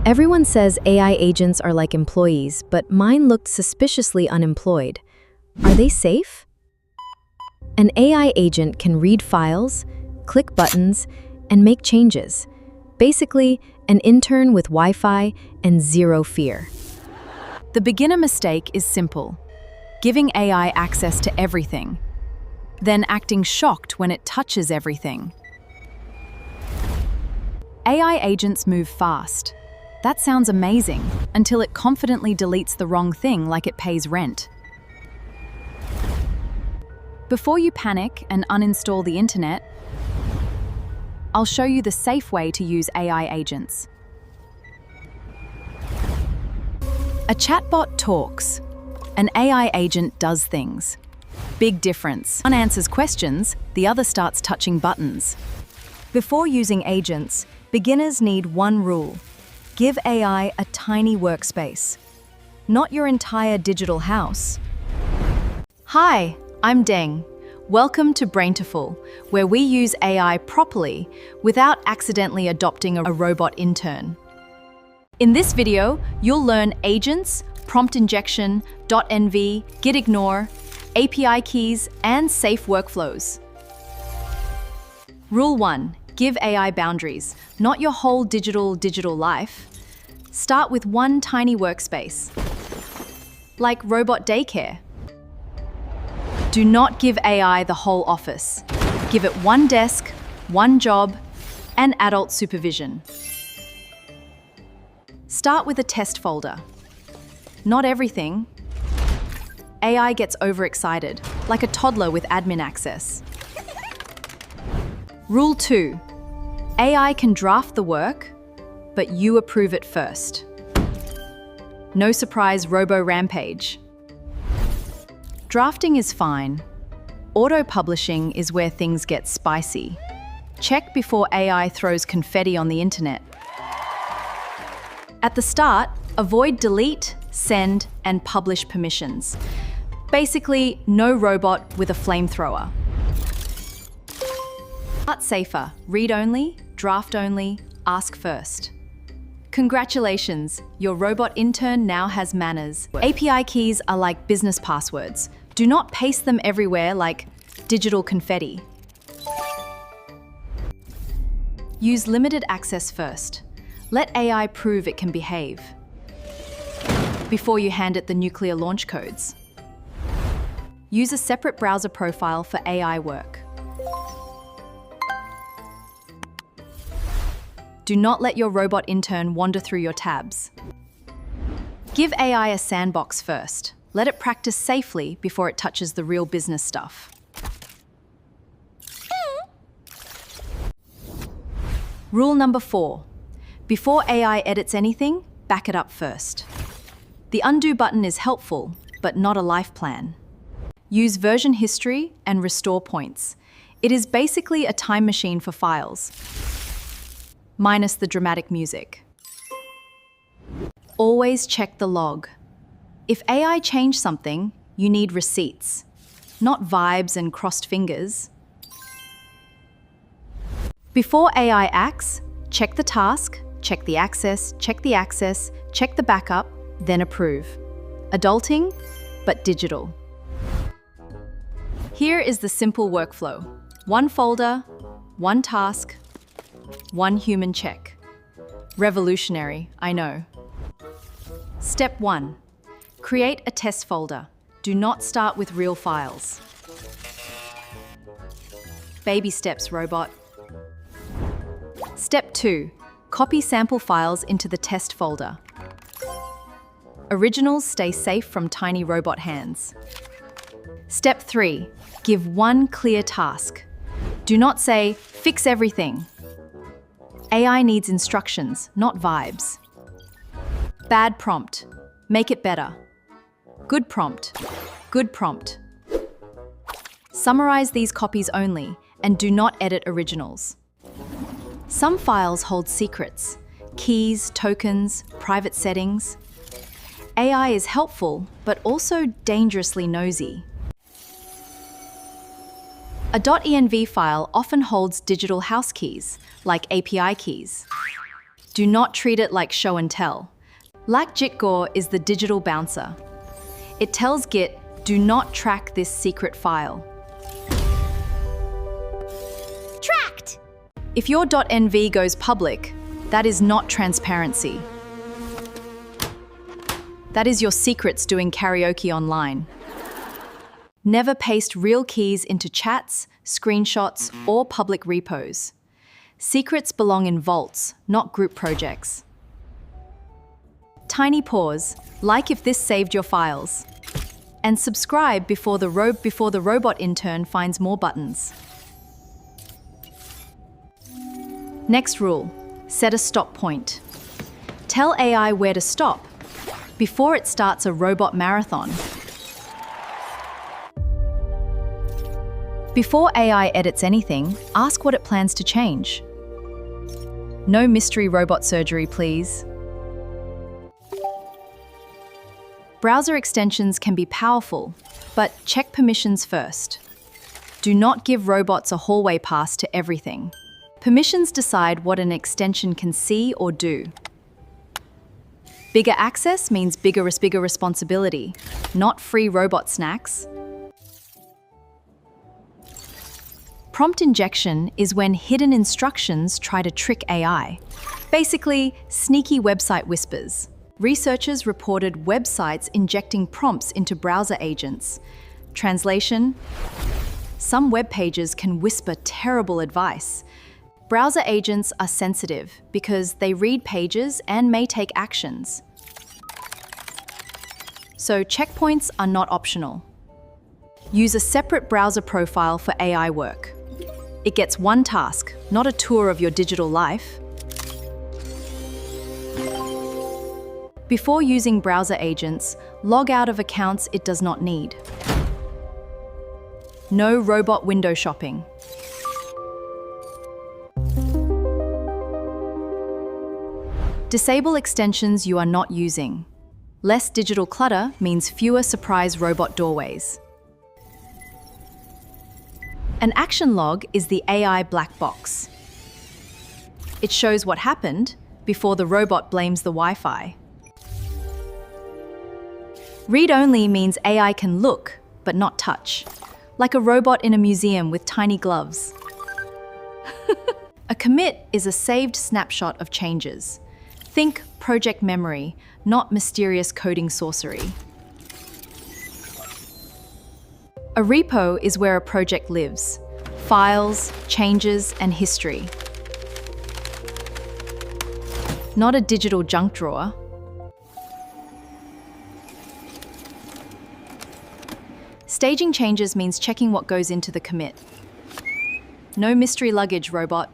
Everyone says AI agents are like employees, but mine looked suspiciously unemployed. Are they safe? An AI agent can read files, click buttons, and make changes. Basically, an intern with Wi-Fi and zero fear. The beginner mistake is simple: giving AI access to everything, then acting shocked when it touches everything. AI agents move fast. That sounds amazing, until it confidently deletes the wrong thing like it pays rent. Before you panic and uninstall the internet, I'll show you the safe way to use AI agents. A chatbot talks. An AI agent does things. Big difference. One answers questions, the other starts touching buttons. Before using agents, beginners need one rule: give AI a tiny workspace, not your entire digital house. Hi, I'm Deng. Welcome to Braintiful, where we use AI properly without accidentally adopting a robot intern. In this video, you'll learn agents, prompt injection, .env, gitignore, API keys, and safe workflows. Rule 1. Give AI boundaries, not your whole digital life. Start with one tiny workspace, like robot daycare. Do not give AI the whole office. Give it one desk, one job, and adult supervision. Start with a test folder. Not everything. AI gets overexcited, like a toddler with admin access. Rule 2. AI can draft the work, but you approve it first. No surprise robo-rampage. Drafting is fine. Auto-publishing is where things get spicy. Check before AI throws confetti on the internet. At the start, avoid delete, send, and publish permissions. Basically, no robot with a flamethrower. Start safer. Read only, draft only, ask first. Congratulations, your robot intern now has manners. API keys are like business passwords. Do not paste them everywhere like digital confetti. Use limited access first. Let AI prove it can behave before you hand it the nuclear launch codes. Use a separate browser profile for AI work. Do not let your robot intern wander through your tabs. Give AI a sandbox first. Let it practice safely before it touches the real business stuff. Rule number 4. Before AI edits anything, back it up first. The undo button is helpful, but not a life plan. Use version history and restore points. It is basically a time machine for files, minus the dramatic music. Always check the log. If AI changed something, you need receipts, not vibes and crossed fingers. Before AI acts, check the task, check the access, check the backup, then approve. Adulting, but digital. Here is the simple workflow. One folder, one task, one human check. Revolutionary, I know. Step 1. Create a test folder. Do not start with real files. Baby steps, robot. Step 2. Copy sample files into the test folder. Originals stay safe from tiny robot hands. Step 3. Give one clear task. Do not say, fix everything. AI needs instructions, not vibes. Bad prompt. Make it better. Good prompt. Good prompt. Summarize these copies only and do not edit originals. Some files hold secrets, keys, tokens, private settings. AI is helpful, but also dangerously nosy. A .env file often holds digital house keys, like API keys. Do not treat it like show and tell. Gitignore is the digital bouncer. It tells Git, do not track this secret file. Tracked! If your .env goes public, that is not transparency. That is your secrets doing karaoke online. Never paste real keys into chats, screenshots, or public repos. Secrets belong in vaults, not group projects. Tiny pause, like if this saved your files. And subscribe before the robot intern finds more buttons. Next rule, set a stop point. Tell AI where to stop before it starts a robot marathon. Before AI edits anything, ask what it plans to change. No mystery robot surgery, please. Browser extensions can be powerful, but check permissions first. Do not give robots a hallway pass to everything. Permissions decide what an extension can see or do. Bigger access means bigger responsibility, not free robot snacks. Prompt injection is when hidden instructions try to trick AI. Basically, sneaky website whispers. Researchers reported websites injecting prompts into browser agents. Translation: some web pages can whisper terrible advice. Browser agents are sensitive because they read pages and may take actions. So checkpoints are not optional. Use a separate browser profile for AI work. It gets one task, not a tour of your digital life. Before using browser agents, log out of accounts it does not need. No robot window shopping. Disable extensions you are not using. Less digital clutter means fewer surprise robot doorways. An action log is the AI black box. It shows what happened before the robot blames the Wi-Fi. Read-only means AI can look, but not touch, like a robot in a museum with tiny gloves. A commit is a saved snapshot of changes. Think project memory, not mysterious coding sorcery. A repo is where a project lives. Files, changes, and history. Not a digital junk drawer. Staging changes means checking what goes into the commit. No mystery luggage, robot.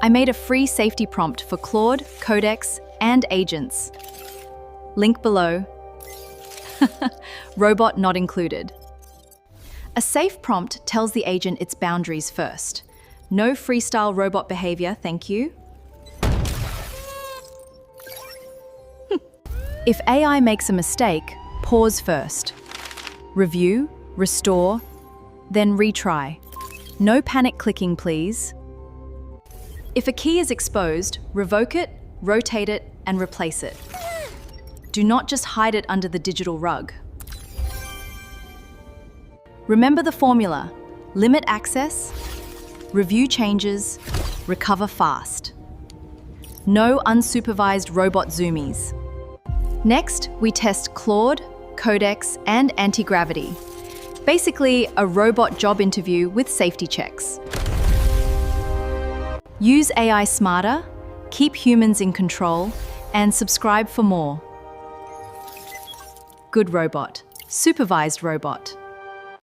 I made a free safety prompt for Claude, Codex, and agents. Link below. Robot not included. A safe prompt tells the agent its boundaries first. No freestyle robot behavior, thank you. If AI makes a mistake, pause first. Review, restore, then retry. No panic clicking, please. If a key is exposed, revoke it, rotate it, and replace it. Do not just hide it under the digital rug. Remember the formula: limit access, review changes, recover fast. No unsupervised robot zoomies. Next, we test Claude, Codex, and Antigravity. Basically, a robot job interview with safety checks. Use AI smarter, keep humans in control, and subscribe for more. Good robot, supervised robot.